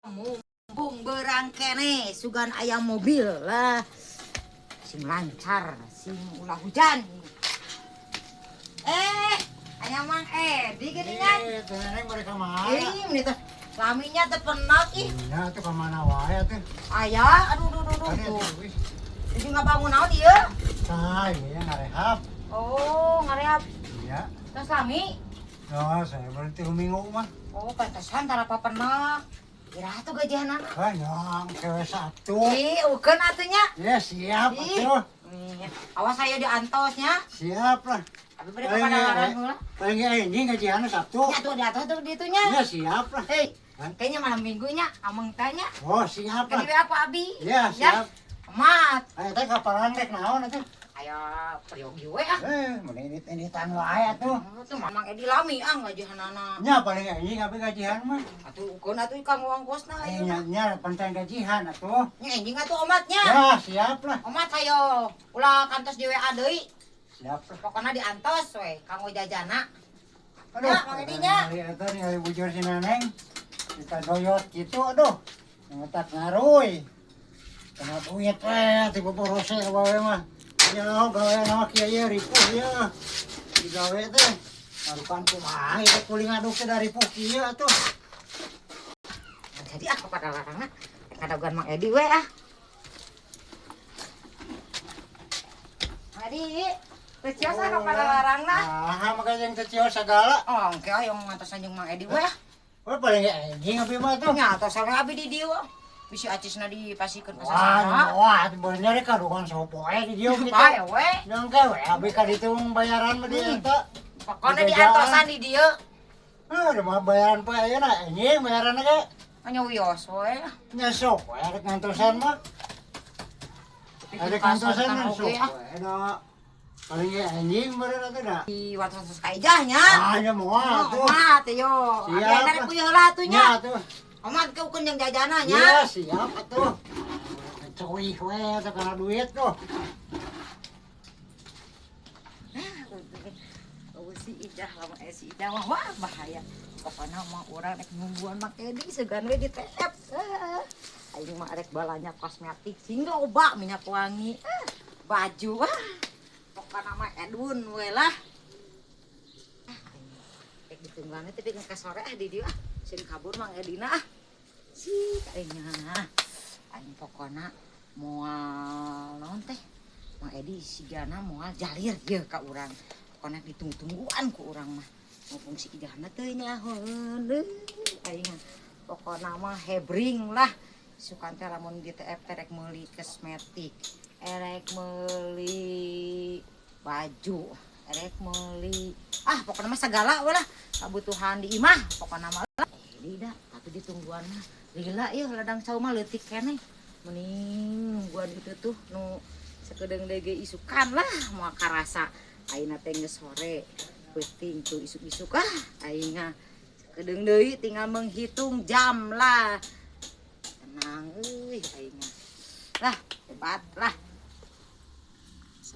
Mumpung berangkene sugan ayam mobil lah. Sing lancar, sing ulah hujan. Ayam mang di geuningan. Neneng mereka mah. Ini teh laminya teh penat ih. Ya tuh ke mana wae tuh. Aya, aduh. Jadi ngabangun naon ieu? Nah, ini yang ngarehap. Oh, ngareap. Iya. Terus lami. Nah, saya berhenti minggu mah. Oh, pantesan tara papenah. Kira tuh gajian anak. Banyak, cewek satu. Ukeun atunya. Ya siap atuh. Awas saya diantosnya. Siap lah. Tapi beri kepada larang lah. Paling ini gajian Sabtu. Ya tuh di atas tuh ditunya. Ya siap lah. Kayaknya malam minggunya ameng tanya. Oh siap Kan lah. di aku abi. Ya siap. Mat. Ayo teh kaparan rek naon atuh. Ayo peryogi we ah. Menit-menitan wae atuh. Tuh mamang Edi lami gajihanana. Nya paling ini ngabe gajian mah. Atuh ukeun atuh kang uang kosna ayo. Nya penting gajian atuh. Nya enjing atuh omatnya. Ya siap lah. Omat hayo ulah kantos di WA deui. Siap lah. Pokoknya diantos we kanggo jajana. Aduh, Mang Edinya. Hari bujur si Neneng. Kita doyot gitu, aduh. Ngetak ngaruy. Kena duit tiba borose awewe mah. Ya, gawe nama kiai ripuh ya. Digawe teh. Ngarukan kumaha itu kuling aduk dari puki ya tuh. Jadi aku pada larangna kadaguan Mang Edi we ah. Mang Edi, teu cios ah pada larangna. Ah, makanya yang tecios segala. Oh, engke yang ngantos anjing Mang Edi we ah. Oh, paling anjing abi mah tuh. Nya tos sare abi di dieu. Bisi acisna dipasikeun ka Wah, sasana. wah, bener ya karuan sopoe di dieu gitu. Bae we. Nyangka we abi ka ditu bayaran mah dia teh. Pokona diantosan di dieu. Udah mah bayaran poe ayeuna anjing bayaran ge. Nya wios we. Nya sok we rek ngantosan mah. Ada kantosan kan sok we da. Paling ge anjing bener atuh da. Di watos kaijahnya. Ah, nya moal tuh. Mat yo. Siap. Ada dari puyeuh heula atunya. Nya tuh. Omat ke ukeun yang jajana nya. Iya, siap atuh. Cuy we teh kana duit tuh. Si Ijah lama si Ijah mah wah bahaya. Pokona mah urang rek nungguan Mang Edi segan we di TF. Aing mah rek balanya kosmetik sing loba minyak wangi. Baju wah. Pokona mah Edun we lah. Rek ditunggange tapi ke sore di dieu ah. Sing kabur Mang Edina ah. Si kayaknya. Aing pokona moal naon teh. Mang Edi sigana moal jalir ieu ka urang. Pokona ditunggu-tungguan ku urang mah. Mumpung si Ijahna teu nyahoeun aing. Pokona mah hebring lah. Sukan teh lamun di TF rek meuli kosmetik, rek meuli baju, rek meuli pokona mah sagala we lah kabutuhan di imah pokona mah. Tidak, tapi ditungguan mah lila ieu ladang cau mah leutik keneh. Mending nungguan itu tuh nu sakedeung dege isukan lah moal karasa. Ayeuna teh geus sore, penting tuh isuk-isuk ayeuna sakedeung deui tinggal menghitung jam lah. Tenang euy ayeuna. Lah, hebat lah.